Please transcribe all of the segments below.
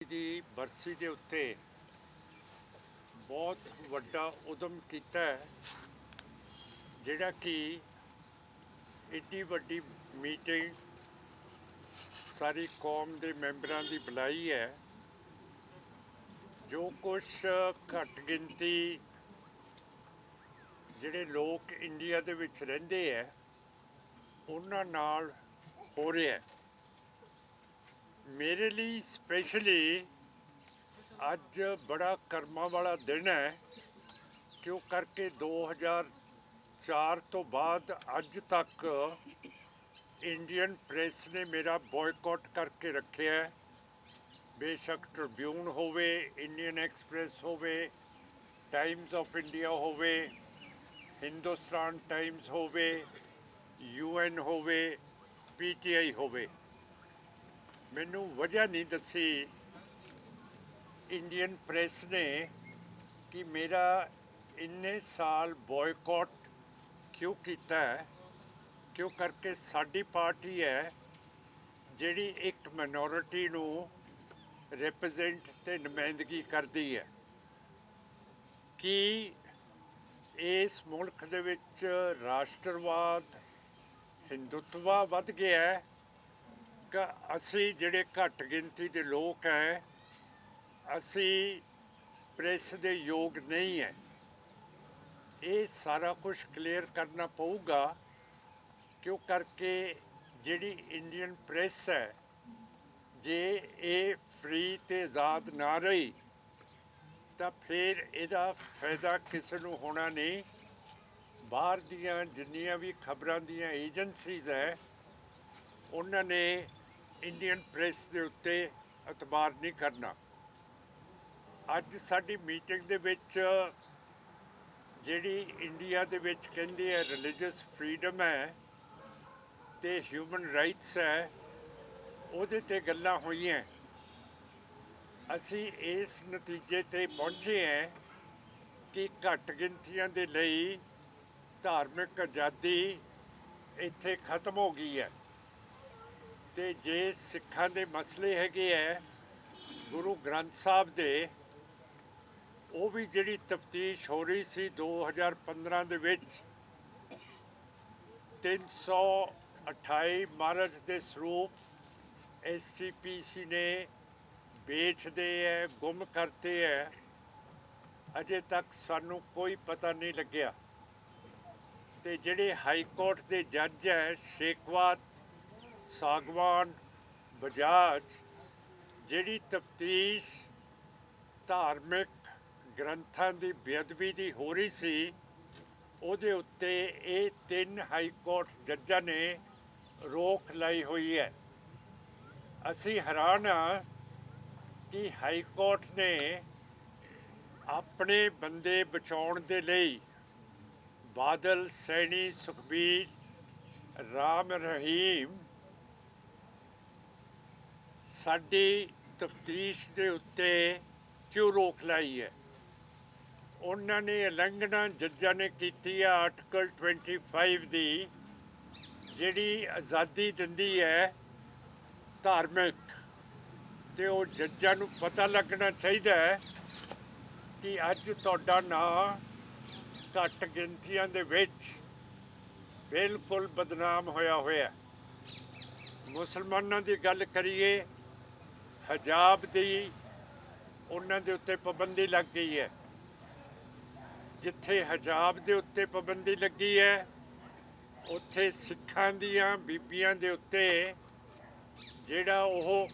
ਦੀ ਬਰਸੀ ਦੇ ਉੱਤੇ ਬਹੁਤ ਵੱਡਾ ਉਦਮ ਕੀਤਾ ਹੈ, ਜਿਹੜਾ ਕਿ ਇੱਡੀ ਵੱਡੀ ਮੀਟਿੰਗ ਸਾਰੀ ਕੌਮ ਦੇ ਮੈਂਬਰਾਂ ਦੀ ਬੁਲਾਈ ਹੈ। ਜੋ ਕੁਛ ਘੱਟ ਗਿਣਤੀ ਜਿਹੜੇ ਲੋਕ ਇੰਡੀਆ ਦੇ ਵਿੱਚ ਰਹਿੰਦੇ ਹੈ ਉਹਨਾਂ ਨਾਲ ਹੋ ਰਿਹਾ ਹੈ। ਮੇਰੇ ਲਈ ਸਪੈਸ਼ਲੀ ਅੱਜ ਬੜਾ ਕਰਮਾਂ ਵਾਲਾ ਦਿਨ ਹੈ, ਕਿਉਂ ਕਰਕੇ 2004 ਤੋਂ ਬਾਅਦ ਅੱਜ ਤੱਕ ਇੰਡੀਅਨ ਪ੍ਰੈਸ ਨੇ ਮੇਰਾ ਬॉयकॉट ਕਰਕੇ ਰੱਖਿਆ ਹੈ। ਬੇਸ਼ੱਕ ਟ੍ਰਿਬਿਊਨ ਹੋਵੇ, ਇੰਡੀਅਨ ਐਕਸਪ੍ਰੈਸ ਹੋਵੇ, ਟਾਈਮਜ਼ ਆਫ ਇੰਡੀਆ ਹੋਵੇ, ਹਿੰਦੁਸਤਾਨ ਟਾਈਮਜ਼ ਹੋਵੇ, UN ਹੋਵੇ, PTI ਹੋਵੇ। ਮੈਨੂੰ ਵਜ੍ਹਾ ਨਹੀਂ ਦੱਸੀ ਇੰਡੀਅਨ ਪ੍ਰੈਸ ਨੇ ਕਿ ਮੇਰਾ ਇੰਨੇ ਸਾਲ ਬॉयकॉट ਕਿਉਂ ਕੀਤਾ ਹੈ। ਕਿਉਂ ਕਰਕੇ ਸਾਡੀ ਪਾਰਟੀ ਹੈ ਜਿਹੜੀ ਇੱਕ ਮਾਈਨੋਰਿਟੀ ਨੂੰ ਰਿਪਰੈਜ਼ੈਂਟ ਤੇ ਨੁਮਾਇੰਦਗੀ ਕਰਦੀ ਹੈ। ਕਿ ਇਸ ਮੁਲਕ ਦੇ ਵਿੱਚ ਰਾਸ਼ਟਰਵਾਦ, ਹਿੰਦੂਤਵਾ ਵੱਧ ਗਿਆ ਹੈ ਕਿ ਅਸੀਂ ਜਿਹੜੇ ਘੱਟ ਗਿਣਤੀ ਦੇ ਲੋਕ ਹੈ ਅਸੀਂ ਪ੍ਰੈਸ ਦੇ ਯੋਗ ਨਹੀਂ ਹੈ। ਇਹ ਸਾਰਾ ਕੁਝ ਕਲੀਅਰ ਕਰਨਾ ਪਊਗਾ, ਕਿਉਂ ਕਰਕੇ ਜਿਹੜੀ ਇੰਡੀਅਨ ਪ੍ਰੈਸ ਹੈ ਜੇ ਇਹ ਫ੍ਰੀ ਤੇ ਆਜ਼ਾਦ ਨਾ ਰਹੀ ਤਾਂ ਫਿਰ ਇਹਦਾ ਫਾਇਦਾ ਕਿਸੇ ਨੂੰ ਹੋਣਾ ਨਹੀਂ। ਬਾਹਰ ਦੀਆਂ ਜਿੰਨੀਆਂ ਵੀ ਖਬਰਾਂ ਦੀਆਂ ਏਜੰਸੀਜ਼ ਹੈ ਉਹਨਾਂ ਨੇ ਇੰਡੀਅਨ ਪ੍ਰੈਸ ਦੇ ਉੱਤੇ ਇਤਬਾਰ ਨਹੀਂ ਕਰਨਾ। ਅੱਜ ਸਾਡੀ ਮੀਟਿੰਗ ਦੇ ਵਿੱਚ ਜਿਹੜੀ ਇੰਡੀਆ ਦੇ ਵਿੱਚ ਕਹਿੰਦੇ ਹੈ ਰਿਲੀਜੀਅਸ ਫਰੀडम ਹੈ ਤੇ ਹਿਊਮਨ ਰਾਈਟਸ ਹੈ, ਉਹਦੇ 'ਤੇ ਗੱਲਾਂ ਹੋਈਆਂ। ਅਸੀਂ ਇਸ ਨਤੀਜੇ 'ਤੇ ਪਹੁੰਚੇ ਹਾਂ ਕਿ ਘੱਟ ਗਿਣਤੀਆਂ ਦੇ ਲਈ ਧਾਰਮਿਕ ਆਜ਼ਾਦੀ ਇੱਥੇ ਖਤਮ ਹੋ ਗਈ ਹੈ। ਤੇ ਜੇ ਸਿੱਖਾਂ ਦੇ ਮਸਲੇ ਹੈਗੇ ਹੈ ਗੁਰੂ ਗ੍ਰੰਥ ਸਾਹਿਬ ਦੇ, ਉਹ ਵੀ ਜਿਹੜੀ ਤਫਤੀਸ਼ ਹੋ ਰਹੀ ਸੀ 2015 ਦੇ ਵਿੱਚ 328 ਮਹਾਰਾਜ ਦੇ ਸਰੂਪ SGPC ਨੇ ਵੇਚਦੇ ਹੈ, ਗੁੰਮ ਕਰਤੇ ਹੈ। ਅਜੇ ਤੱਕ ਸਾਨੂੰ ਕੋਈ ਪਤਾ ਨਹੀਂ ਲੱਗਿਆ। ਤੇ ਜਿਹੜੇ ਹਾਈ ਕੋਰਟ ਦੇ ਜੱਜ ਹੈ ਸ਼ੇਖਵਾਤ, ਸਾਗਵਾਨ, ਬਜਾਜ, ਜਿਹੜੀ ਤਫਤੀਸ਼ ਧਾਰਮਿਕ ਗ੍ਰੰਥਾਂ ਦੀ ਬੇਅਦਬੀ ਦੀ ਹੋ ਰਹੀ ਸੀ ਉਹਦੇ ਉੱਤੇ ਇਹ 3 ਹਾਈ ਕੋਰਟ ਜੱਜਾਂ ਨੇ ਰੋਕ ਲਾਈ ਹੋਈ ਹੈ। ਅਸੀਂ ਹੈਰਾਨ ਹਾਂ ਕਿ ਹਾਈ ਕੋਰਟ ਨੇ ਆਪਣੇ ਬੰਦੇ ਬਚਾਉਣ ਦੇ ਲਈ ਬਾਦਲ, ਸੈਣੀ, ਸੁਖਬੀਰ, ਰਾਮ ਰਹੀਮ ਸਾਡੀ ਤਫਤੀਸ਼ ਦੇ ਉੱਤੇ ਕਿਉਂ ਰੋਕ ਲਾਈ ਹੈ। ਉਹਨਾਂ ਨੇ ਉਲੰਘਣਾ ਜੱਜਾਂ ਨੇ ਕੀਤੀ ਹੈ ਆਰਟੀਕਲ 25 ਦੀ, ਜਿਹੜੀ ਆਜ਼ਾਦੀ ਦਿੰਦੀ ਹੈ ਧਾਰਮਿਕ। ਤੇ ਉਹ ਜੱਜਾਂ ਨੂੰ ਪਤਾ ਲੱਗਣਾ ਚਾਹੀਦਾ ਹੈ ਕਿ ਅੱਜ ਤੁਹਾਡਾ ਨਾਂ ਘੱਟ ਗਿਣਤੀਆਂ ਦੇ ਵਿੱਚ ਬਿਲਕੁਲ ਬਦਨਾਮ ਹੋਇਆ। ਮੁਸਲਮਾਨਾਂ ਦੀ ਗੱਲ ਕਰੀਏ, ਹਿਜਾਬ ਦੀ ਉਹਨਾਂ ਦੇ ਉੱਤੇ ਪਾਬੰਦੀ ਲੱਗ ਗਈ ਹੈ। ਜਿੱਥੇ ਹਿਜਾਬ ਦੇ ਉੱਤੇ ਪਾਬੰਦੀ ਲੱਗੀ ਹੈ ਉੱਥੇ ਸਿੱਖਾਂ ਦੀਆਂ ਬੀਬੀਆਂ ਦੇ ਉੱਤੇ ਜਿਹੜਾ ਉਹ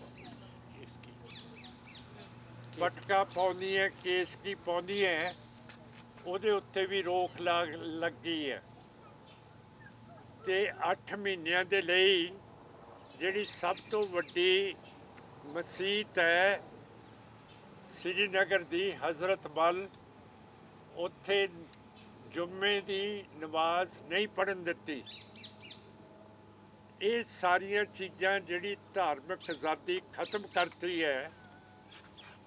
ਪਟਕਾ ਪਾਉਂਦੀ ਹੈ, ਕੇਸਕੀ ਪਾਉਂਦੀ ਹੈ, ਉਹਦੇ ਉੱਤੇ ਵੀ ਰੋਕ ਲੱਗ ਗਈ ਹੈ। ਤੇ 8 ਮਹੀਨਿਆਂ ਦੇ ਲਈ ਜਿਹੜੀ ਸਭ ਤੋਂ ਵੱਡੀ ਮਸੀਤ ਹੈ ਸ੍ਰੀਨਗਰ ਦੀ ਹਜ਼ਰਤ ਬਲ, ਉੱਥੇ ਜੁਮੇ ਦੀ ਨਮਾਜ਼ ਨਹੀਂ ਪੜ੍ਹਨ ਦਿੱਤੀ। ਇਹ ਸਾਰੀਆਂ ਚੀਜ਼ਾਂ ਜਿਹੜੀ ਧਾਰਮਿਕ ਆਜ਼ਾਦੀ ਖਤਮ ਕਰਤੀ ਹੈ,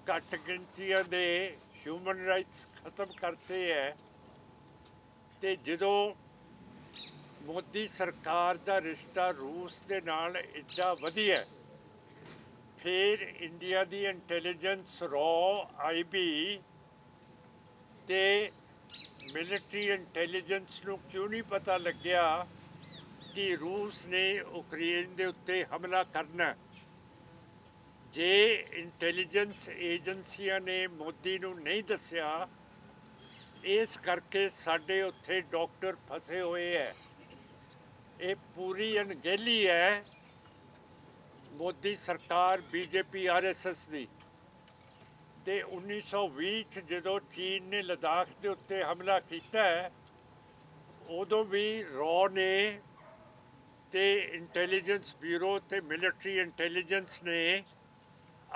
ਘੱਟ ਗਿਣਤੀਆਂ ਦੇ ਹਿਊਮਨ ਰਾਈਟਸ ਖਤਮ ਕਰਤੇ ਹੈ। ਤੇ ਜਦੋਂ ਮੋਦੀ ਸਰਕਾਰ ਦਾ ਰਿਸ਼ਤਾ ਰੂਸ ਦੇ ਨਾਲ ਇੱਡਾ ਵਧੀਆ फिर इंडिया की इंटैलीजेंस रॉ IB ते मिलिट्री इंटैलीजेंस नूं क्यों नहीं पता लग्या कि रूस ने यूक्रेन के उत्ते हमला करना। जे इंटैलीजेंस एजेंसियां ने मोदी नूं नहीं दस्या, इस करके साडे उत्थे डॉक्टर फसे हुए है। ये पूरी अनगहली है मोदी सरकार BJP RSS की। ते 1920 जो चीन ने लद्दाख के उत्ते हमला किया है, उदों भी रॉ ने ते इंटैलीजेंस ब्यूरो ते मिलिट्री इंटैलीजेंस ने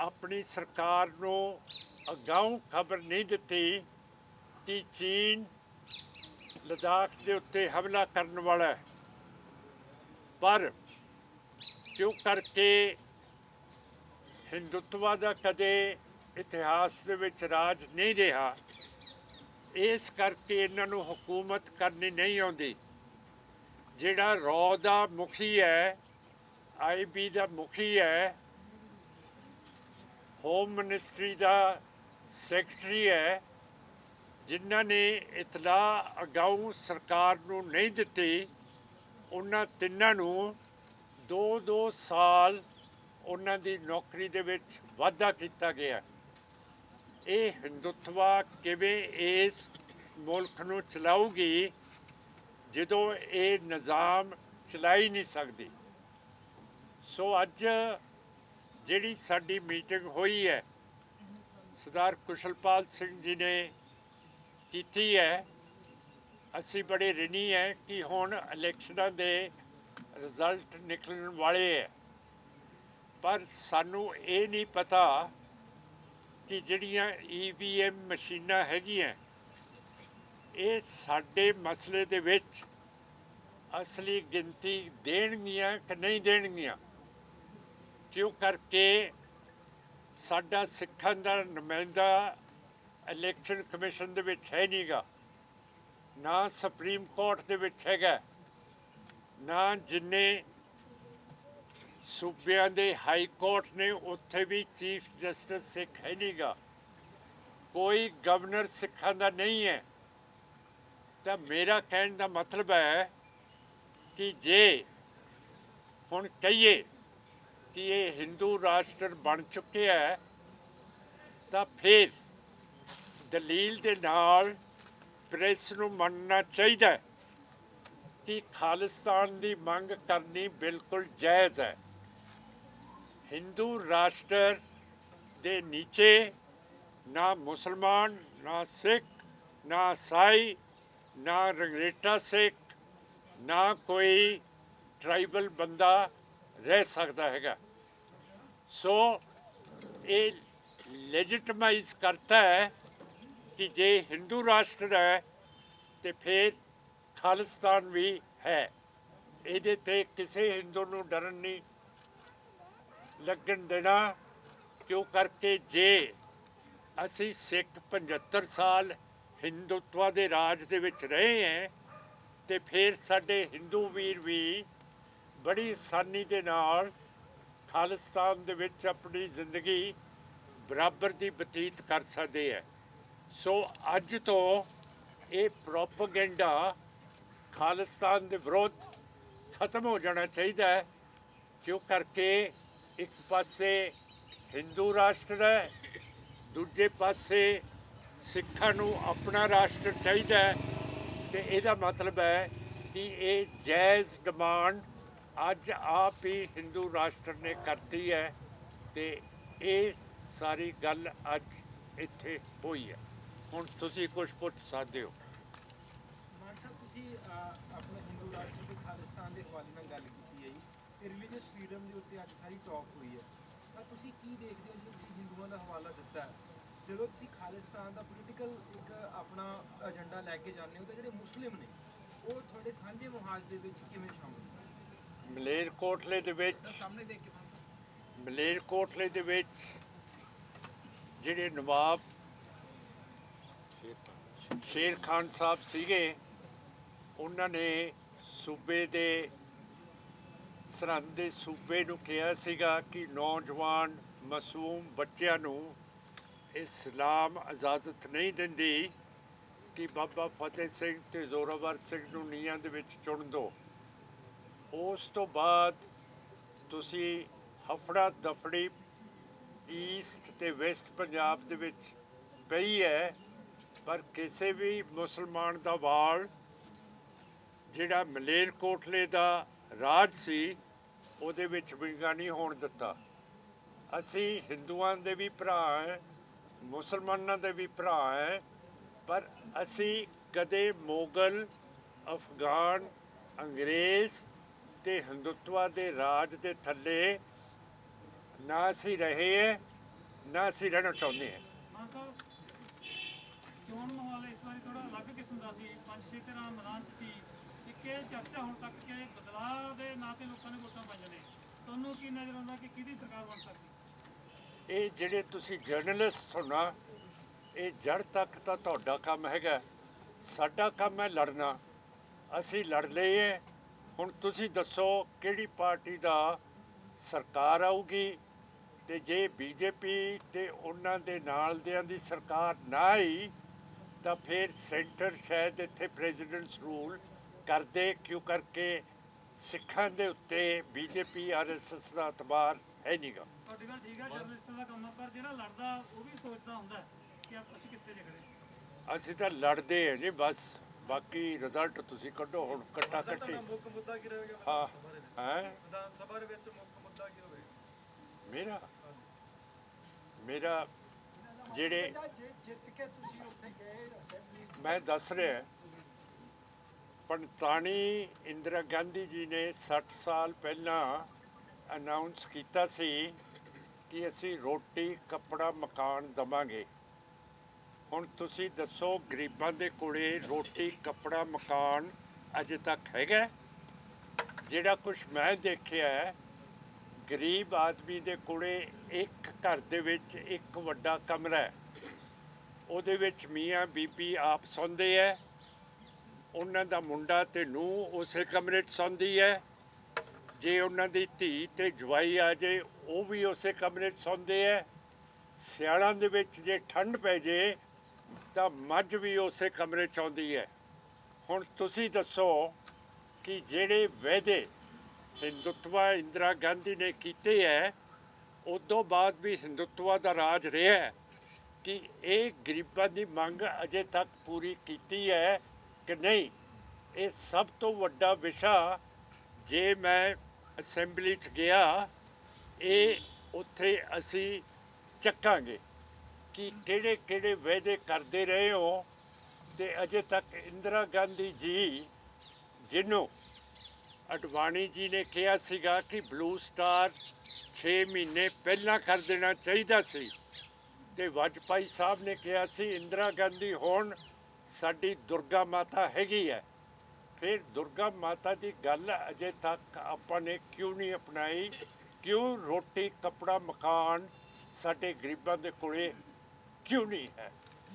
अपनी सरकार को अगाऊं खबर नहीं दी कि चीन लद्दाख के उत्ते हमला करने वाला है। पर क्यों करके हिंदुत्व का कदे इतिहास दे विच राज नहीं रहा, इस करके इन्हों हुकूमत करनी नहीं आती। जिहड़ा रॉ का मुखी है, IB का मुखी है, होम मिनिस्ट्री का सैकटरी है, जिन्हों ने इतलाह अगाऊं सरकार नूं नहीं दी, उन्हां तिन्नां 2-2 साल उन्हां दी नौकरी दे विच वाधा किया गया। ये हिंदुत्व किवें इस मुल्क नूं चलाऊगी जदों ये निज़ाम चला ही नहीं सकती। सो अज जिहड़ी साडी मीटिंग हुई है, सरदार कुशलपाल सिंह जी ने की है। असी बड़े ऋणी है कि हुण इलैक्शनां दे रिजल्ट निकलण वाले है, पर सानू ये नहीं पता कि जिहड़ियां EVM मशीनां हैगियां, ये साडे मसले दे विच असली गिनती देणगियां कि नहीं देणगियां। क्यों करके साडा सिखां दा नुमाइंदा इलैक्शन कमिशन दे विच है नहीं गा, ना सुप्रीम कोर्ट दे विच हैगा, ना जिन्ने सूबियां दे हाई कोर्ट ने उत्थे भी चीफ जस्टिस सिख है नहीं गा, कोई गवर्नर सिखां दा नहीं है। तो मेरा कहने का मतलब है कि जे हुण कहिए कि ये हिंदू राष्ट्र बन चुके है, तो फिर दलील दे नाल प्रेस नूं मनना चाहिए कि खालिस्तान की मंग करनी बिल्कुल जायज़ है। हिंदू राष्ट्र दे नीचे ना मुसलमान, ना सिख, ना ईसाई, ना रंगरेटा सिख, ना कोई ट्राइबल बंदा रह सकता हैगा। सो ये लेजिटमाइज करता है कि जे हिंदू राष्ट्र है तो फिर खालिस्तान भी है। ये ते किसी हिंदू नूं डरन नहीं लगन देना। क्यों करके जे असी सिख 75 साल हिंदुत्व के राज दे विच रहे हैं, तो फिर साडे हिंदू वीर भी बड़ी आसानी दे नाल खालिस्तान दे विच अपनी जिंदगी बराबर की बतीत कर सकते हैं। सो अज तो ये प्रोपोगेंडा खालिस्तान के विरुद्ध खत्म हो जाना चाहिए। क्यों करके एक पासे हिंदू राष्ट्र है, दूजे पासे सिखां नूं अपना राष्ट्र चाहिए। तो यदा मतलब है कि ये जायज़ डिमांड अज आप ही हिंदू राष्ट्र ने करती है। तो ये सारी गल अज इत्थे हुई है। हुण तुसीं कुछ पुछ सकते हो। ਮਾਨ ਸਾਹਿਬ ਤੁਸੀਂ ਆਪਣੇ ਹਿੰਦੂ ਰਾਸ਼ਟਰ ਤੇ ਖਾਲਿਸਤਾਨ ਦੇ ਹਵਾਲੇ ਨਾਲ ਗੱਲ ਕੀਤੀ ਹੈ ਜੀ, ਤੇ ਰਿਲੀਜੀਅਸ ਫਰੀडम ਦੇ ਉੱਤੇ ਅੱਜ ਸਾਰੀ ਟਾਕ ਹੋਈ ਹੈ। ਤਾਂ ਤੁਸੀਂ ਕੀ ਦੇਖਦੇ ਹੋ, ਜਦੋਂ ਤੁਸੀਂ ਹਿੰਦੂਆਂ ਦਾ ਹਵਾਲਾ ਦਿੱਤਾ ਹੈ, ਜਦੋਂ ਤੁਸੀਂ ਖਾਲਿਸਤਾਨ ਦਾ ਪੋਲੀਟੀਕਲ ਇੱਕ ਆਪਣਾ ਏਜੰਡਾ ਲੈ ਕੇ ਜਾਂਦੇ ਹੋ, ਤਾਂ ਜਿਹੜੇ ਮੁਸਲਿਮ ਨੇ ਉਹ ਤੁਹਾਡੇ ਸਾਂਝੇ ਮੁਹਾਜ਼ ਦੇ ਵਿੱਚ ਕਿਵੇਂ ਸ਼ਾਮਲ ਨੇ? ਮਲੇਰਕੋਟਲੇ ਦੇ ਵਿੱਚ ਸਾਹਮਣੇ ਦੇਖ ਕੇ ਮਲੇਰਕੋਟਲੇ ਦੇ ਵਿੱਚ ਜਿਹੜੇ ਨਵਾਬ ਸ਼ੇਰ ਖਾਨ ਸਾਹਿਬ ਸੀਗੇ, ਉਹਨਾਂ ਨੇ ਸੂਬੇ ਦੇ ਸਰਹੰਦ ਦੇ ਸੂਬੇ ਨੂੰ ਕਿਹਾ ਸੀਗਾ ਕਿ ਨੌਜਵਾਨ ਮਾਸੂਮ ਬੱਚਿਆਂ ਨੂੰ ਇਸਲਾਮ ਇਜਾਜ਼ਤ ਨਹੀਂ ਦਿੰਦੀ ਕਿ ਬਾਬਾ ਫਤਿਹ ਸਿੰਘ ਤੇ ਜ਼ੋਰਾਵਰ ਸਿੰਘ ਨੂੰ ਨੀਹਾਂ ਦੇ ਵਿੱਚ ਚੁਣ ਦਿਓ। ਉਸ ਤੋਂ ਬਾਅਦ ਤੁਸੀਂ ਹਫੜਾ ਦਫੜੀ ਈਸਟ ਤੇ ਵੈਸਟ ਪੰਜਾਬ ਦੇ ਵਿੱਚ ਪਈ ਹੈ, ਪਰ ਕਿਸੇ ਵੀ ਮੁਸਲਮਾਨ ਦਾ ਵਾਲ ਜਿਹੜਾ ਮਲੇਰਕੋਟਲੇ ਦਾ ਰਾਜ ਸੀ ਉਹਦੇ ਵਿੱਚ ਵਿੰਗਾ ਨਹੀਂ ਹੋਣ ਦਿੱਤਾ। ਅਸੀਂ ਹਿੰਦੂਆਂ ਦੇ ਵੀ ਭਰਾ ਹੈ, ਮੁਸਲਮਾਨਾਂ ਦੇ ਵੀ ਭਰਾ ਹੈ, ਪਰ ਅਸੀਂ ਕਦੇ ਮੁਗਲ, ਅਫਗਾਨ, ਅੰਗਰੇਜ਼ ਤੇ ਹਿੰਦੂਤਵਾ ਦੇ ਰਾਜ ਦੇ ਥੱਲੇ ਨਾ ਅਸੀਂ ਰਹੇ ਹੈ, ਨਾ ਅਸੀਂ ਰਹਿਣਾ ਚਾਹੁੰਦੇ ਹਾਂ। ਮਾਨ ਸਾਹਿਬ, ਚੋਣ ਮਾਹੌਲ ਇਸ ਵਾਰੀ ਥੋੜਾ ਅਲੱਗ ਕਿਸਮ ਦਾ ਸੀ, 5-6 ਤਰ੍ਹਾਂ ਮੈਦਾਨ 'ਚ ਸੀ। ਇੱਕ ਇਹ ਚਰਚਾ ਹੁਣ ਤੱਕ ਕਿ ਬਦਲਾਅ ਦੇ ਨਾਂ 'ਤੇ ਲੋਕਾਂ ਨੇ ਵੋਟਾਂ ਪਾਈਆਂ ਨੇ। ਤੁਹਾਨੂੰ ਕੀ ਨਜ਼ਰ ਆਉਂਦਾ ਕਿ ਕਿਹਦੀ ਸਰਕਾਰ ਬਣ ਸਕਦੀ? ਇਹ ਜਿਹੜੇ ਤੁਸੀਂ ਜਰਨਲਿਸਟ ਹੋ ਨਾ, ਇਹ ਜੜ ਤੱਕ ਤਾਂ ਤੁਹਾਡਾ ਕੰਮ ਹੈਗਾ, ਸਾਡਾ ਕੰਮ ਹੈ ਲੜਨਾ। ਅਸੀਂ ਲੜ ਲਏ ਹੈ। ਹੁਣ ਤੁਸੀਂ ਦੱਸੋ ਕਿਹੜੀ ਪਾਰਟੀ ਦਾ ਸਰਕਾਰ ਆਊਗੀ, ਤੇ ਜੇ ਬੀਜੇਪੀ ਤੇ ਉਹਨਾਂ ਦੇ ਨਾਲ ਦਿਆਂ ਦੀ ਸਰਕਾਰ ਨਾ ਆਈ ਤਾਂ ਫਿਰ ਸੈਂਟਰ ਸ਼ਾਇਦ ਇੱਥੇ ਪ੍ਰੈਜ਼ੀਡੈਂਟਸ ਰੂਲ ਕਰਦੇ, ਕਿਉਂ ਕਰਕੇ ਸਿੱਖਾਂ ਦੇ ਉੱਤੇ ਬੀਜੇਪੀ RSS ਦਾ ਅਤਬਾਰ ਹੈ ਨਹੀਂਗਾ। ਤੁਹਾਡੀ ਗੱਲ ਠੀਕ ਹੈ, ਜਰਨਲਿਸਟਾਂ ਦਾ ਕੰਮ ਆ, ਪਰ ਜਿਹੜਾ ਲੜਦਾ ਉਹ ਵੀ ਸੋਚਦਾ ਹੁੰਦਾ ਕਿ ਅਸੀਂ ਕਿੱਥੇ ਨਿਕਲੇ। ਅਸੀਂ ਤਾਂ ਲੜਦੇ ਹਾਂ ਜੀ ਬਸ, ਬਾਕੀ ਰਿਜ਼ਲਟ ਤੁਸੀਂ ਕੱਢੋ ਹੁਣ ਕੱਟਾ ਕੱਟੀ। ਮੁੱਖ ਮੁੱਦਾ ਕੀ ਰਹੇਗਾ ਹਾਂ ਹੈ ਵਿਧਾਨ ਸਭਾ ਦੇ ਵਿੱਚ ਮੁੱਖ ਮੁੱਦਾ ਕੀ ਹੋਵੇਗਾ? ਮੇਰਾ ਜਿਹੜੇ ਜਿੱਤ ਕੇ ਤੁਸੀਂ ਉੱਥੇ ਗਏ ਅਸੈਂਬਲੀ ਮੈਂ ਦੱਸ ਰਿਹਾ, ਪੰਤਾਣੀ ਇੰਦਰਾ ਗਾਂਧੀ ਜੀ ਨੇ 60 ਸਾਲ ਪਹਿਲਾਂ ਅਨਾਉਂਸ ਕੀਤਾ ਸੀ ਕਿ ਅਸੀਂ ਰੋਟੀ ਕੱਪੜਾ ਮਕਾਨ ਦੇਵਾਂਗੇ। ਹੁਣ ਤੁਸੀਂ ਦੱਸੋ ਗਰੀਬਾਂ ਦੇ ਕੋਲੇ ਰੋਟੀ ਕੱਪੜਾ ਮਕਾਨ ਅਜੇ ਤੱਕ ਹੈਗਾ? ਜਿਹੜਾ ਕੁਛ ਮੈਂ ਦੇਖਿਆ ਹੈ, ਗਰੀਬ ਆਦਮੀ ਦੇ ਕੋਲੇ ਇੱਕ ਘਰ ਦੇ ਵਿੱਚ ਇੱਕ ਵੱਡਾ ਕਮਰਾ ਹੈ, ਉਹਦੇ ਵਿੱਚ ਮੀਆਂ ਬੀਬੀ ਆਪ ਸੌਂਦੇ ਹੈ, ਉਹਨਾਂ ਦਾ ਮੁੰਡਾ ਤੇ ਨੂੰਹ ਉਸੇ ਕਮਰੇ 'ਚ ਸੌਂਦੀ ਹੈ। ਜੇ ਉਹਨਾਂ ਦੀ ਧੀ ਤੇ ਜਵਾਈ ਆ ਜੇ ਉਹ ਵੀ ਉਸੇ ਕਮਰੇ 'ਚ ਸੌਂਦੇ ਹੈ। ਸਿਆਲਾਂ ਦੇ ਵਿੱਚ ਜੇ ਠੰਡ ਪੈ ਜੇ ਤਾਂ ਮੱਝ ਵੀ ਉਸੇ ਕਮਰੇ 'ਚ ਆਉਂਦੀ ਹੈ। ਹੁਣ ਤੁਸੀਂ ਦੱਸੋ ਕਿ ਜਿਹੜੇ ਵਾਅਦੇ ਹਿੰਦੂਤਵਾ ਇੰਦਰਾ ਗਾਂਧੀ ਨੇ ਕੀਤੇ ਹੈ, ਉਦੋਂ ਬਾਅਦ ਵੀ ਹਿੰਦੂਤਵਾ ਦਾ ਰਾਜ ਰਿਹਾ ਹੈ, ਕਿ ਇਹ ਗਰੀਬਾਂ ਦੀ ਮੰਗ ਅਜੇ ਤੱਕ ਪੂਰੀ ਕੀਤੀ ਹੈ ਕਿ ਨਹੀਂ? ਇਹ ਸਭ ਤੋਂ ਵੱਡਾ ਵਿਸ਼ਾ, ਜੇ ਮੈਂ ਅਸੈਂਬਲੀ 'ਚ ਗਿਆ, ਇਹ ਉੱਥੇ ਅਸੀਂ ਚੱਕਾਂਗੇ ਕਿ ਕਿਹੜੇ ਕਿਹੜੇ ਵਾਅਦੇ ਕਰਦੇ ਰਹੇ ਹੋ। ਤੇ ਅਜੇ ਤੱਕ ਇੰਦਰਾ ਗਾਂਧੀ ਜੀ, ਜਿਹਨੂੰ ਅਡਵਾਨੀ ਜੀ ਨੇ ਕਿਹਾ ਸੀਗਾ ਕਿ ਬਲੂ ਸਟਾਰ 6 ਮਹੀਨੇ ਪਹਿਲਾਂ ਕਰ ਦੇਣਾ ਚਾਹੀਦਾ ਸੀ, ਤੇ ਵਾਜਪਾਈ ਸਾਹਿਬ ਨੇ ਕਿਹਾ ਸੀ ਇੰਦਰਾ ਗਾਂਧੀ ਹੁਣ ਸਾਡੀ ਦੁਰਗਾ ਮਾਤਾ ਹੈਗੀ ਹੈ। ਫਿਰ ਦੁਰਗਾ ਮਾਤਾ ਦੀ ਗੱਲ ਅਜੇ ਤੱਕ ਆਪਾਂ ਨੇ ਕਿਉਂ ਨਹੀਂ ਅਪਣਾਈ? ਕਿਉਂ ਰੋਟੀ ਕੱਪੜਾ ਮਕਾਨ ਸਾਡੇ ਗਰੀਬਾਂ ਦੇ ਕੋਲੇ ਕਿਉਂ ਨਹੀਂ ਹੈ?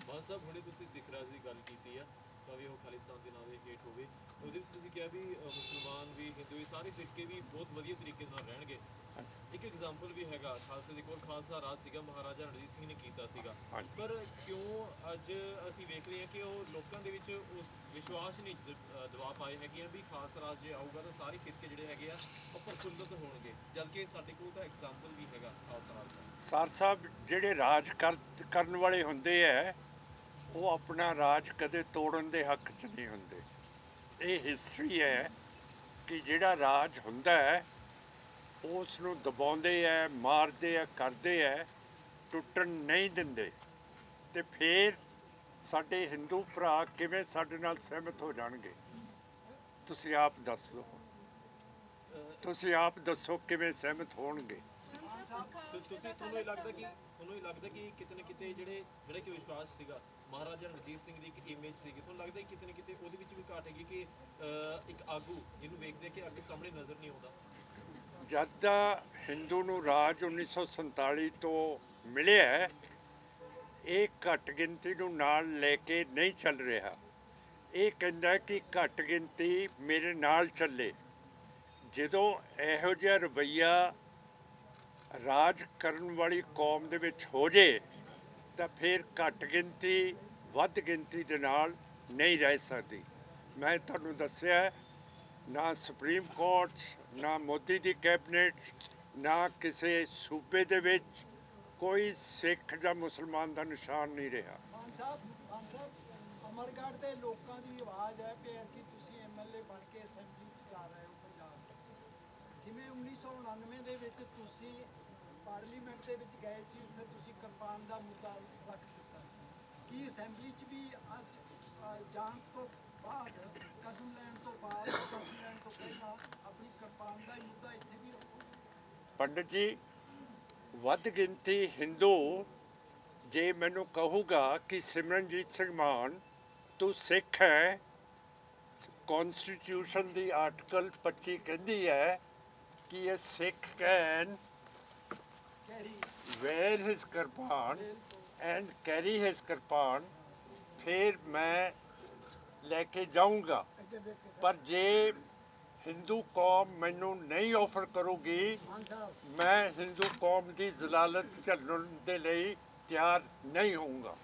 ਮਾਨ ਸਾਹਿਬ, ਹੁਣੇ ਤੁਸੀਂ ਸਿੱਖ ਰਾਜ ਦੀ ਗੱਲ ਕੀਤੀ ਆ, ਭਾਵੇਂ ਉਹ ਖਾਲਿਸਤਾਨ ਦੇ ਨਾਂ ਦੇ ਹੇਠ ਹੋਵੇ। ਉਹਦੇ ਵਿੱਚ ਤੁਸੀਂ ਕਿਹਾ ਵੀ ਮੁਸਲਮਾਨ ਵੀ, ਹਿੰਦੂ ਵੀ, ਸਾਰੇ ਫਿਰਕੇ ਵੀ ਬਹੁਤ ਵਧੀਆ ਤਰੀਕੇ ਨਾਲ ਰਹਿਣਗੇ। ਇੱਕ ਐਗਜ਼ਾਮਪਲ ਵੀ ਹੈਗਾ, ਖਾਲਸੇ ਦੇ ਕੋਲ ਖਾਲਸਾ ਰਾਜ ਸੀਗਾ, ਮਹਾਰਾਜਾ ਰਣਜੀਤ ਸਿੰਘ ਨੇ ਕੀਤਾ ਸੀਗਾ। ਪਰ ਕਿਉਂ ਅੱਜ ਅਸੀਂ ਵੇਖ ਰਹੇ ਹਾਂ ਕਿ ਉਹ ਲੋਕਾਂ ਦੇ ਵਿੱਚ ਉਸ ਵਿਸ਼ਵਾਸ ਨਹੀਂ ਦਵਾ ਪਾਏ ਹੈਗੇ ਆ ਵੀ ਖਾਲਸਾ ਰਾਜ ਜੇ ਆਊਗਾ ਤਾਂ ਸਾਰੇ ਫਿਰਕੇ ਜਿਹੜੇ ਹੈਗੇ ਆ ਉਹ ਪ੍ਰਫੁੱਲਤ ਹੋਣਗੇ, ਜਦਕਿ ਸਾਡੇ ਕੋਲ ਤਾਂ ਐਗਜ਼ਾਮਪਲ ਵੀ ਹੈਗਾ ਖਾਲਸਾ ਰਾਜ ਦਾ। ਸਰ ਸਾਹਿਬ, ਜਿਹੜੇ ਰਾਜ ਕਰਨ ਵਾਲੇ ਹੁੰਦੇ ਹੈ, ਉਹ ਆਪਣਾ ਰਾਜ ਕਦੇ ਤੋੜਨ ਦੇ ਹੱਕ 'ਚ ਨਹੀਂ ਹੁੰਦੇ। ਇਹ ਹਿਸਟਰੀ ਹੈ ਕਿ ਜਿਹੜਾ ਰਾਜ ਹੁੰਦਾ ਹੈ ਉਸ ਨੂੰ ਦਬਾਉਂਦੇ ਹੈ, ਮਾਰਦੇ ਹੈ, ਕਰਦੇ ਹੈ, ਟੁੱਟਣ ਨਹੀਂ ਦਿੰਦੇ। ਤੇ ਫਿਰ ਸਾਡੇ ਹਿੰਦੂ ਭਰਾ ਕਿਵੇਂ ਸਾਡੇ ਨਾਲ ਸਹਿਮਤ ਹੋ ਜਾਣਗੇ? ਤੁਸੀਂ ਆਪ ਦੱਸੋ, ਤੁਸੀਂ ਆਪ ਦੱਸੋ ਕਿਵੇਂ ਸਹਿਮਤ ਹੋਣਗੇ? ਤੁਹਾਨੂੰ ਇਹ ਲੱਗਦਾ ਕਿ ਕਿਤੇ ਨਾ ਕਿਤੇ ਜਿਹੜੇ ਕਿ ਵਿਸ਼ਵਾਸ ਸੀਗਾ ਮਹਾਰਾਜਾ ਰਣਜੀਤ ਸਿੰਘ ਦੀ ਇੱਕ ਇਮੇਜ ਸੀਗੀ, ਤੁਹਾਨੂੰ ਲੱਗਦਾ ਕਿਤੇ ਨਾ ਕਿਤੇ ਉਹਦੇ ਵਿੱਚ ਵੀ ਘਾਟ ਹੈਗੀ ਕਿ ਇੱਕ ਆਗੂ ਜਿਹਨੂੰ ਵੇਖਦੇ ਕਿ ਅੱਗੇ ਸਾਹਮਣੇ ਨਜ਼ਰ ਨਹੀਂ ਆਉਂਦਾ? ਜਦ ਦਾ ਹਿੰਦੂ ਨੂੰ ਰਾਜ 1947 ਤੋਂ ਮਿਲਿਆ ਹੈ, ਇਹ ਘੱਟ ਗਿਣਤੀ ਨੂੰ ਨਾਲ ਲੈ ਕੇ ਨਹੀਂ ਚੱਲ ਰਿਹਾ। ਇਹ ਕਹਿੰਦਾ ਕਿ ਘੱਟ ਗਿਣਤੀ ਮੇਰੇ ਨਾਲ ਚੱਲੇ। ਜਦੋਂ ਇਹੋ ਜਿਹਾ ਰਵੱਈਆ ਰਾਜ ਕਰਨ ਵਾਲੀ ਕੌਮ ਦੇ ਵਿੱਚ ਹੋ ਜੇ ਤਾਂ ਫਿਰ ਘੱਟ ਗਿਣਤੀ ਵੱਧ ਗਿਣਤੀ ਦੇ ਨਾਲ ਨਹੀਂ ਰਹਿ ਸਕਦੀ। ਮੈਂ ਤੁਹਾਨੂੰ ਦੱਸਿਆ ਨਾ ਸੁਪਰੀਮ ਕੋਰਟ, ਨਾ ਮੋਦੀ ਦੀ ਕੈਬਨਿਟ, ਨਾ ਕਿਸੇ ਸੂਬੇ ਦੇ ਵਿੱਚ ਕੋਈ ਸਿੱਖ ਜਾਂ ਮੁਸਲਮਾਨ ਦਾ ਨਿਸ਼ਾਨ ਨਹੀਂ ਰਿਹਾ। ਮਾਨ ਸਾਹਿਬ ਅਮਰਗੜ੍ਹ ਦੇ ਲੋਕਾਂ ਦੀ ਆਵਾਜ਼ ਹੈ ਕਿ ਤੁਸੀਂ ਐਮਐਲਏ ਬਣ ਕੇ ਅਸੈਂਬਲੀ 'ਚ ਜਾ ਰਹੇ ਹੋ ਪੰਜਾਬ। ਜਿਵੇਂ 1999 ਦੇ ਵਿੱਚ ਤੁਸੀਂ ਪਾਰਲੀਮੈਂਟ ਦੇ ਵਿੱਚ ਗਏ ਸੀ, ਉੱਥੇ ਤੁਸੀਂ ਕਿਰਪਾਨ ਦਾ ਮੁੱਦਾ ਰੱਖ ਦਿੱਤਾ ਸੀ। ਕੀ ਅਸੈਂਬਲੀ 'ਚ ਵੀ ਅੱਜ ਜਾਣ ਤੋਂ ਬਾਅਦ, ਕਸਮ ਲੈਣ ਤੋਂ ਬਾਅਦ, ਕਸਮ ਲੈਣ ਤੋਂ ਪਹਿਲਾਂ ਆਪਣੀ ਕਿਰਪਾਨ ਦਾ ਹੀ ਮੁੱਦਾ ਇੱਥੇ ਵੀ ਰੱਖੋਗੇ? ਪੰਡਿਤ ਜੀ, ਵੱਧ ਗਿਣਤੀ ਹਿੰਦੂ ਜੇ ਮੈਨੂੰ ਕਹੂਗਾ ਕਿ ਸਿਮਰਨਜੀਤ ਸਿੰਘ ਮਾਨ ਤੂੰ ਸਿੱਖ ਹੈ, ਕੌਨਸਟੀਟਿਊਸ਼ਨ ਦੀ ਆਰਟੀਕਲ 25 ਕਹਿੰਦੀ ਹੈ ਕਿ ਇਹ Sikh can carry wear his kirpan and carry his kirpan, ਫਿਰ ਮੈਂ ਲੈ ਕੇ ਜਾਊਂਗਾ। ਪਰ ਜੇ ਹਿੰਦੂ ਕੌਮ ਮੈਨੂੰ ਨਹੀਂ ਆਫਰ ਕਰੂਗੀ, ਮੈਂ ਹਿੰਦੂ ਕੌਮ ਦੀ ਜ਼ਲਾਲਤ ਝੱਲਣ ਦੇ ਲਈ ਤਿਆਰ ਨਹੀਂ ਹੋਊਂਗਾ।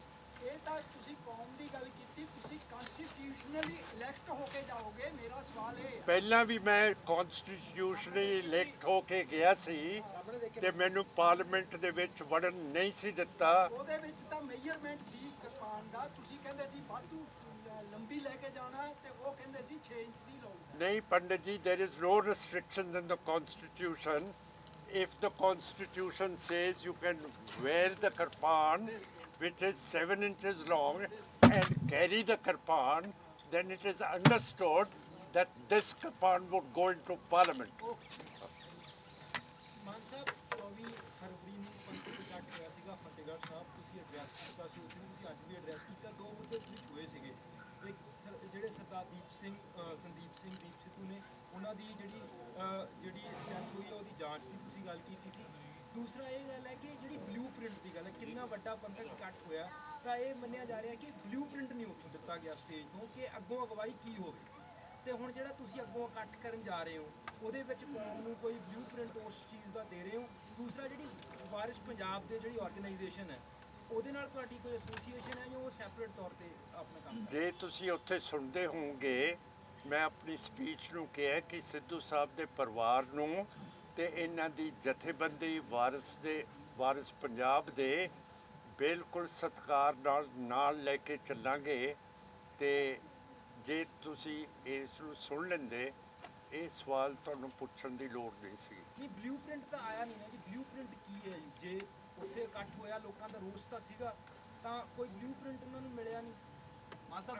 ਇਹ ਤਾਂ ਤੁਸੀਂ ਕੌਮ ਦੀ ਗੱਲ ਕੀਤੀ, ਤੁਸੀਂ ਕਨਸਟੀਟਿਊਸ਼ਨਲੀ ਇਲੈਕਟ ਹੋ ਕੇ ਜਾਓਗੇ। ਮੇਰਾ ਸਵਾਲ ਇਹ ਹੈ, ਪਹਿਲਾਂ ਵੀ ਮੈਂ ਕੌਨਸਟੀਟਿਊਸ਼ਨਲੀ ਇਲੈਕਟ ਹੋ ਕੇ ਗਿਆ ਸੀ ਤੇ ਮੈਨੂੰ ਪਾਰਲੀਮੈਂਟ ਦੇ ਵਿੱਚ ਵੜਨ ਨਹੀਂ ਸੀ ਦਿੱਤਾ। ਉਹਦੇ ਵਿੱਚ ਤਾਂ ਮੇਜਰਮੈਂਟ ਸੀ ਕਿਰਪਾਨ ਦਾ, ਤੁਸੀਂ ਕਹਿੰਦੇ ਸੀ ਵਾਧੂ ਲੰਬੀ ਲੈ ਕੇ ਜਾਣਾ ਹੈ ਤੇ ਉਹ ਕਹਿੰਦੇ ਸੀ 6 ਇੰਚ ਦੀ ਲੋੜ ਹੈ। ਨਹੀਂ ਪੰਡਿਤ ਜੀ, there is no restriction in the constitution. If the constitution says you can wear the kirpan which is 7 inches long and carry the kirpan, then it is understood that this kirpan would go into parliament. ਮਾਨ ਸਾਹਿਬ 24 ਫਰਵਰੀ ਨੂੰ ਪੰਥਕ ਇਕੱਠ ਹੋਇਆ ਸੀਗਾ ਫਤਿਹਗੜ੍ਹ ਸਾਹਿਬ, ਤੁਸੀਂ address ਕੀਤਾ ਸੀ, ਉੱਥੇ ਤੁਸੀਂ ਅੱਜ ਵੀ ਐਡਰੈਸ ਕੀਤਾ। ਦੋ ਮੁੱਦੇ ਤੁਸੀਂ ਛੋਏ ਸੀਗੇ, ਇੱਕ ਜਿਹੜੇ ਸਰਦਾਰ ਸੰਦੀਪ ਸਿੰਘ ਦੀਪ ਸਿੱਧੂ ਨੇ ਉਹਨਾਂ ਦੀ ਜਿਹੜੀ ਡੈਥ ਹੋਈ ਹੈ ਉਹਦੀ ਜਾਂਚ ਦੀ ਤੁਸੀਂ ਗੱਲ ਕੀਤੀ ਸੀ। ਦੂਸਰਾ ਇਹ ਗੱਲ ਹੈ ਕਿ ਜਿਹੜੀ ਬਲੂ ਪ੍ਰਿੰਟ ਦੀ ਗੱਲ ਹੈ, ਕਿੰਨਾ ਵੱਡਾ ਪੰਥਕ ਇਕੱਠ ਹੋਇਆ ਤਾਂ ਇਹ ਮੰਨਿਆ ਜਾ ਰਿਹਾ ਕਿ ਬਲੂ ਪ੍ਰਿੰਟ ਨਹੀਂ ਉੱਥੋਂ ਦਿੱਤਾ ਗਿਆ ਸਟੇਜ ਤੋਂ ਕਿ ਅੱਗੋਂ ਅਗਵਾਈ ਕੀ ਹੋਵੇ। ਤੇ ਹੁਣ ਜਿਹੜਾ ਤੁਸੀਂ ਅੱਗੋਂ ਇਕੱਠ ਕਰਨ ਜਾ ਰਹੇ ਹੋ ਉਹਦੇ ਵਿੱਚ ਕੌਮ ਨੂੰ ਕੋਈ ਬਲੂ ਪ੍ਰਿੰਟ ਉਸ ਚੀਜ਼ ਦਾ ਦੇ ਰਹੇ ਹੋ? ਦੂਸਰਾ ਜਿਹੜੀ ਵਾਰਿਸ ਪੰਜਾਬ ਦੇ ਜਿਹੜੀ ਆਰਗੇਨਾਈਜੇਸ਼ਨ ਹੈ ਉਹਦੇ ਨਾਲ ਤੁਹਾਡੀ ਕੋਈ ਐਸੋਸੀਏਸ਼ਨ ਹੈ ਜਾਂ ਉਹ ਸੈਪਰੇਟ ਤੌਰ ਤੇ ਆਪਣਾ ਕੰਮ? ਜੇ ਤੁਸੀਂ ਉੱਥੇ ਸੁਣਦੇ ਹੋਵੋਗੇ, ਮੈਂ ਆਪਣੀ ਸਪੀਚ ਨੂੰ ਕਿਹਾ ਕਿ ਸਿੱਧੂ ਸਾਹਿਬ ਦੇ ਪਰਿਵਾਰ ਨੂੰ ਤੇ ਇਹਨਾਂ ਦੀ ਜਥੇਬੰਦੀ ਵਾਰਿਸ ਪੰਜਾਬ ਦੇ ਬਿਲਕੁਲ ਸਤਿਕਾਰ ਨਾਲ ਲੈ ਕੇ ਚੱਲਾਂਗੇ। ਤੇ ਜੇ ਤੁਸੀਂ ਇਸ ਨੂੰ ਸੁਣ ਲੈਂਦੇ, ਇਹ ਸਵਾਲ ਤੁਹਾਨੂੰ ਪੁੱਛਣ ਦੀ ਲੋੜ ਨਹੀਂ ਸੀ। ਨਹੀਂ, ਬਲੂ ਪ੍ਰਿੰਟ ਤਾਂ ਆਇਆ ਨਹੀਂ ਨਾ ਜੀ। ਬਲੂ ਪ੍ਰਿੰਟ ਕੀ ਹੈ ਜੀ? ਜੇ ਉੱਥੇ ਇਕੱਠ ਹੋਇਆ, ਲੋਕਾਂ ਦਾ ਰੋਸ ਤਾਂ ਸੀਗਾ, ਤਾਂ ਕੋਈ ਬਲੂ ਪ੍ਰਿੰਟ ਉਹਨਾਂ ਨੂੰ ਮਿਲਿਆ ਨਹੀਂ?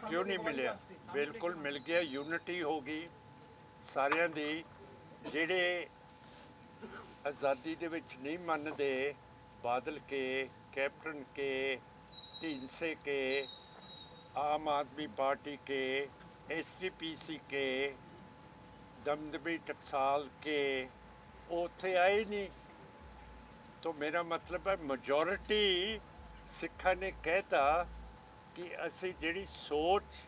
ਕਿਉਂ ਨਹੀਂ ਮਿਲਿਆ? ਬਿਲਕੁਲ ਮਿਲ ਗਿਆ। ਯੂਨਿਟੀ ਹੋ ਗਈ ਸਾਰਿਆਂ ਦੀ। ਜਿਹੜੇ ਆਜ਼ਾਦੀ ਦੇ ਵਿੱਚ ਨਹੀਂ ਮੰਨਦੇ, ਬਾਦਲ ਕੇ, कैप्टन के, ढींसे के, आम आदमी पार्टी के, SGPC के, दमदमी टकसाल के, उत्थे आए नहीं। तो मेरा मतलब है मेजॉरिटी सिखा ने कहता कि असी जिहड़ी सोच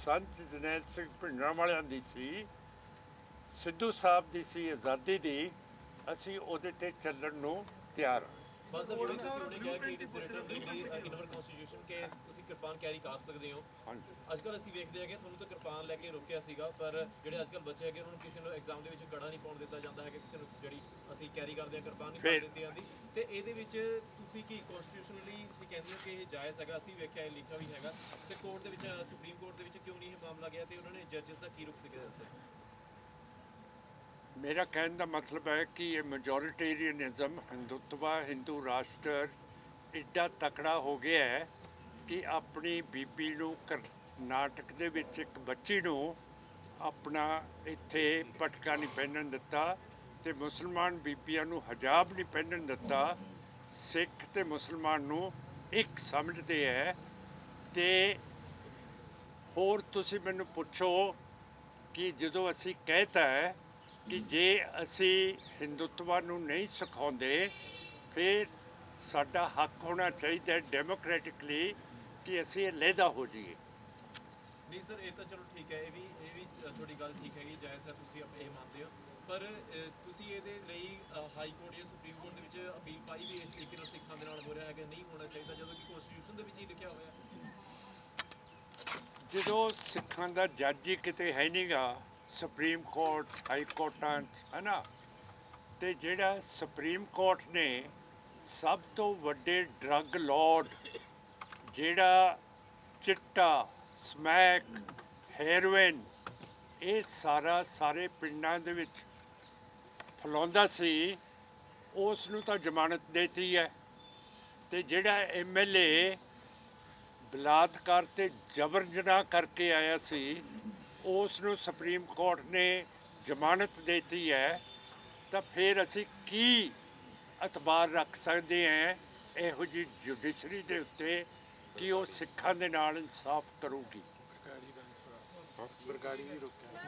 संत जरनैल सिंह भिंडरांवालियां दी सी, सिद्धू साहब दी सी आज़ादी दी, असी उहदे ते ਚੱਲਣ ਨੂੰ ਤਿਆਰ ਹਾਂ। ਬਸ ਜਿਹੜੀ ਤੁਸੀਂ ਉਹਨੇ ਕਿਹਾ ਕਿ it is written in our constitution ਕਿ ਤੁਸੀਂ ਕਿਰਪਾਨ ਕੈਰੀ ਕਰ ਸਕਦੇ ਹੋ। ਅੱਜ ਕੱਲ੍ਹ ਅਸੀਂ ਵੇਖਦੇ ਹੈਗੇ ਤੁਹਾਨੂੰ ਤਾਂ ਕਿਰਪਾਨ ਲੈ ਕੇ ਰੋਕਿਆ ਸੀਗਾ, ਪਰ ਜਿਹੜੇ ਅੱਜ ਕੱਲ੍ਹ ਬੱਚੇ ਹੈਗੇ ਉਹਨਾਂ ਨੂੰ ਕਿਸੇ ਨੂੰ ਐਗਜ਼ਾਮ ਦੇ ਵਿੱਚ ਗੜਾ ਨਹੀਂ ਪਾਉਣ ਦਿੱਤਾ ਜਾਂਦਾ ਹੈਗਾ, ਕਿਸੇ ਨੂੰ ਜਿਹੜੀ ਅਸੀਂ ਕੈਰੀ ਕਰਦੇ ਹਾਂ ਕਿਰਪਾਨ ਨਹੀਂ ਪਾਉਣ ਦਿੱਤੀ ਜਾਂਦੀ। ਤੇ ਇਹਦੇ ਵਿੱਚ ਤੁਸੀਂ ਕੀ ਕਨਸਟੀਟਿਊਸ਼ਨਲੀ ਤੁਸੀਂ ਕਹਿੰਦੇ ਹੋ ਕਿ ਇਹ ਜਾਇਜ਼ ਹੈਗਾ? ਅਸੀਂ ਵੇਖਿਆ ਇਹ ਲਿਖਿਆ ਵੀ ਹੈਗਾ ਤੇ ਕੋਰਟ ਦੇ ਵਿੱਚ, ਸੁਪਰੀਮ ਕੋਰਟ ਦੇ ਵਿੱਚ ਕਿਉਂ ਨਹੀਂ ਇਹ ਮਾਮਲਾ ਗਿਆ ਤੇ ਉਹਨਾਂ ਨੇ ਜੱਜਸ ਦਾ ਕੀ ਰੁਖ ਸੀਗਾ ਇਸ ਉੱਤੇ? मेरा कहने का मतलब है कि ये मेजॉरिटेरियनिज़म, हिंदुत्वा, हिंदू राष्ट्र एडा तकड़ा हो गया है कि अपनी बीबी नूं करनाटक दे विच एक बच्ची नूं अपना इत्थे पटका नहीं पहनन दिता ते मुसलमान बीबियां नूं हजाब नहीं पहनन दिता। सिख ते मुसलमान नूं एक समझते है। ते होर तुसीं मैनूं पुछो कि जदों असीं कहता है कि जे असी हिंदुत्वा नूं नहीं सिखाउंदे, फिर साडा हक होना चाहिए डेमोक्रेटिकली कि असी अलहदा हो जाइए। ਨਹੀਂ ਸਰ, ਇਹ ਤਾਂ ਚਲੋ ਠੀਕ ਹੈ, ਇਹ ਵੀ ਤੁਹਾਡੀ ਗੱਲ ਠੀਕ ਹੈਗੀ, ਜਾਇਜ਼ ਹੈ, ਤੁਸੀਂ ਇਹ ਮੰਨਦੇ ਹੋ। ਪਰ ਤੁਸੀਂ ਇਹਦੇ ਲਈ ਹਾਈ ਕੋਰਟ ਜਾਂ ਸੁਪਰੀਮ ਕੋਰਟ ਦੇ ਵਿੱਚ ਅਪੀਲ ਪਾਈ ਵੀ ਇਸ ਤਰੀਕੇ ਨਾਲ ਸਿੱਖਾਂ ਦੇ ਨਾਲ ਹੋ ਰਿਹਾ ਹੈਗਾ, ਨਹੀਂ ਹੋਣਾ ਚਾਹੀਦਾ, ਜਦੋਂ ਕਿ ਕਨਸਟੀਟਿਊਸ਼ਨ ਦੇ ਵਿੱਚ ਹੀ ਲਿਖਿਆ ਹੋਇਆ। ਜਦੋਂ ਸਿੱਖਾਂ ਦਾ ਜੱਜ ਹੀ ਕਿਤੇ ਹੈ ਨਹੀਂਗਾ ਸੁਪਰੀਮ ਕੋਰਟ ਹਾਈ ਕੋਰਟਾਂ 'ਚ, ਹੈ ਨਾ, ਤੇ ਜਿਹੜਾ ਸੁਪਰੀਮ ਕੋਰਟ ਨੇ ਸਭ ਤੋਂ ਵੱਡੇ ਡਰੱਗ ਲਾਰਡ ਜਿਹੜਾ ਚਿੱਟਾ, ਸਮੈਕ, ਹੈਰੋਇਨ, ਇਹ ਸਾਰੇ ਪਿੰਡਾਂ ਦੇ ਵਿੱਚ ਫੈਲਾਉਂਦਾ ਸੀ, ਉਸ ਨੂੰ ਤਾਂ ਜ਼ਮਾਨਤ ਦੇਤੀ ਹੈ। ਤੇ ਜਿਹੜਾ MLA ਬਲਾਤਕਾਰ ਤੇ ਜਬਰ ਜਨਾਹ ਕਰਕੇ ਆਇਆ ਸੀ, ਉਸ ਨੂੰ ਸੁਪਰੀਮ ਕੋਰਟ ਨੇ ਜ਼ਮਾਨਤ ਦੇਤੀ ਹੈ। ਤਾਂ ਫਿਰ ਅਸੀਂ ਕੀ ਇਤਬਾਰ ਰੱਖ ਸਕਦੇ ਹਾਂ ਇਹੋ ਜਿਹੀ ਜੁਡੀਸ਼ਰੀ ਦੇ ਉੱਤੇ ਕਿ ਉਹ ਸਿੱਖਾਂ ਦੇ ਨਾਲ ਇਨਸਾਫ ਕਰੂਗੀ?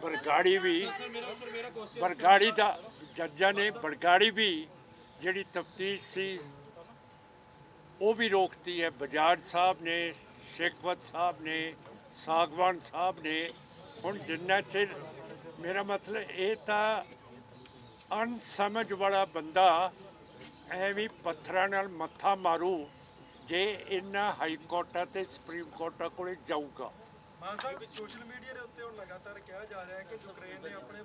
ਬਰਗਾੜੀ ਵੀ ਬਰਗਾੜੀ ਦਾ ਜੱਜਾਂ ਨੇ ਬਰਗਾੜੀ ਵੀ ਜਿਹੜੀ ਤਫਤੀਸ਼ ਸੀ ਉਹ ਵੀ ਰੋਕਤੀ ਹੈ। ਬਜਾਜ ਸਾਹਿਬ ਨੇ, ਸ਼ੇਖਵਤ ਸਾਹਿਬ ਨੇ, ਸਾਗਵਾਨ ਸਾਹਿਬ ਨੇ। ਹੁਣ ਜਿੰਨਾ ਚਿਰ, ਮੇਰਾ ਮਤਲਬ ਇਹ ਤਾਂ ਅਣਸਮਝ ਵਾਲਾ ਬੰਦਾ ਐਵੇਂ ਪੱਥਰਾਂ ਨਾਲ ਮੱਥਾ ਮਾਰੂ ਜੇ ਇਹਨਾਂ ਹਾਈ ਕੋਰਟਾਂ ਤੇ ਸੁਪਰੀਮ ਕੋਰਟਾਂ ਕੋਲੇ ਜਾਊਗਾ। ਮਾਨ ਸਾਹਿਬ, ਸੋਸ਼ਲ ਮੀਡੀਆ ਦੇ ਉੱਤੇ ਹੁਣ ਲਗਾਤਾਰ ਕਿਹਾ ਜਾ ਰਿਹਾ ਹੈ ਕਿ ਯੂਕਰੇਨ ਨੇ ਆਪਣੇ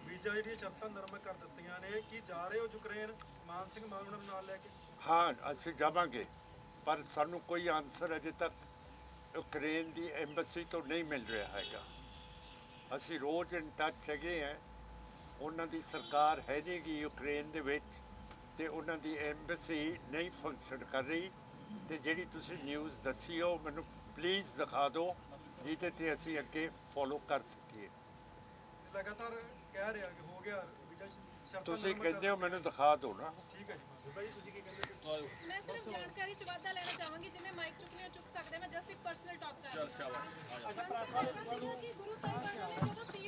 ਵੀਜ਼ਾ ਜਿਹੜੀਆਂ ਸ਼ਰਤਾਂ ਨਰਮ ਕਰ ਦਿੱਤੀਆਂ ਨੇ। ਕੀ ਜਾ ਰਹੇ ਹੋ ਯੂਕਰੇਨ ਮਾਨ ਸਿੰਘ ਮਾਨ ਨੂੰ ਨਾਲ ਲੈ ਕੇ? ਹਾਂ, ਅਸੀਂ ਜਾਵਾਂਗੇ, ਪਰ ਸਾਨੂੰ ਕੋਈ ਆਨਸਰ ਅਜੇ ਤੱਕ ਯੂਕਰੇਨ ਦੀ ਐਮਬੈਸੀ ਤੋਂ ਨਹੀਂ ਮਿਲ ਰਿਹਾ ਹੈਗਾ। ਅਸੀਂ ਰੋਜ਼ ਇਨ ਟੱਚ ਹੈਗੇ ਹਾਂ। ਉਹਨਾਂ ਦੀ ਸਰਕਾਰ ਹੈ ਨਹੀਂ ਗੀ ਯੂਕਰੇਨ ਦੇ ਵਿੱਚ, ਤੇ ਉਹਨਾਂ ਦੀ ਐਮਬੈਸੀ ਨਹੀਂ ਫੰਕਸ਼ਨ ਕਰ ਰਹੀ। ਤੇ ਜਿਹੜੀ ਤੁਸੀਂ ਨਿਊਜ਼ ਦੱਸੀ ਉਹ ਮੈਨੂੰ ਪਲੀਜ਼ ਦਿਖਾ ਦਿਓ, ਜਿਹਦੇ ਤੇ ਅਸੀਂ ਅੱਗੇ ਫੋਲੋ ਕਰ ਸਕੀਏ। ਲਗਾਤਾਰ ਕਹਿ ਰਿਹਾ ਕਿ ਹੋ ਗਿਆ ਵੀਜ਼ਾ ਸ਼ਰਤਾਂ ਤੁਸੀਂ ਨਰਮ ਕਹਿੰਦੇ ਹੋ, ਮੈਨੂੰ ਦਿਖਾ ਦਿਓ ਨਾ। ਠੀਕ ਹੈ ਜੀ ਬਾਈ, ਤੁਸੀਂ ਕੀ ਕਹਿੰਦੇ? ਮੈਂ ਸਿਰਫ ਜਾਣਕਾਰੀ ਚ ਵਾਧਾ ਲੈਣਾ ਚਾਹਾਂਗੀ, ਜਿੰਨੇ ਮਾਈਕ ਚੁੱਕਨੇ ਚੁੱਕ ਸਕਦੇ। ਮੈਂ ਜਸਟ ਇੱਕ ਪਰਸਨਲ ਟਾਕ ਕਰ